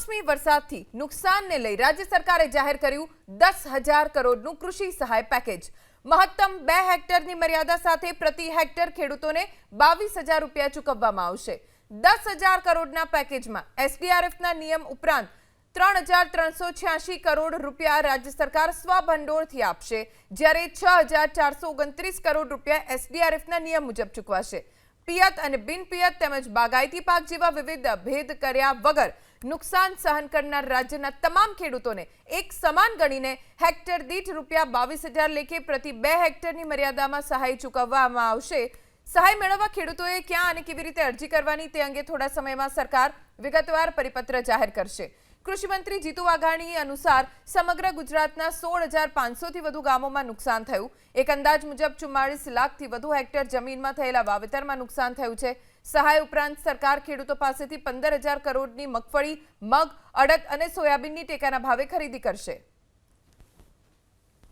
કમોસમી વરસાદથી નુકસાનને લઈ રાજ્ય સરકારે જાહેર કર્યું 10,000 કરોડનું કૃષિ સહાય પેકેજ। મહત્તમ 2 હેક્ટરની મર્યાદા સાથે પ્રતિ હેક્ટર ખેડૂતોને 22,000 રૂપિયા ચૂકવવામાં આવશે। 10,000 કરોડના પેકેજમાં એસડીઆરએફના નિયમ ઉપરાંત 3,386 કરોડ રૂપિયા રાજ્ય સરકાર સ્વભંડોળથી આપશે, જ્યારે 6,429 કરોડ રૂપિયા એસડીઆરએફના નિયમ મુજબ ચૂકવાશે। પિયત અને બિનપિયત તેમજ બાગાયતી પાક જેવા વિવિધ ભેદ કર્યા વગર નુકસાન સહન કરનાર રાજ્યના તમામ ખેડૂતોને એક સમાન ગણીને હેક્ટર દીઠ રૂપિયા 22,000 લેખે પ્રતિ 2 હેક્ટરની મર્યાદામાં સહાય ચૂકવવામાં આવશે। સહાય મેળવવા ખેડૂતોએ ક્યાં અને કેવી રીતે અરજી કરવાની તે અંગે થોડા સમયમાં સરકાર વિગતવાર પરિપત્ર જાહેર કરશે। કૃષિ મંત્રી જીતુ વાઘાણી અનુસાર સમગ્ર ગુજરાતના 16,500 થી વધુ ગામોમાં નુકસાન થયું। એક અંદાજ મુજબ 44 લાખથી વધુ હેક્ટર જમીનમાં થયેલા વાવેતરમાં નુકસાન થયું છે। સહાય ઉપરાંત સરકાર ખેડૂતો પાસેથી 15,000 કરોડની મગફળી, મગ, અડદ અને સોયાબીનની ટેકાના ભાવે ખરીદી કરશે।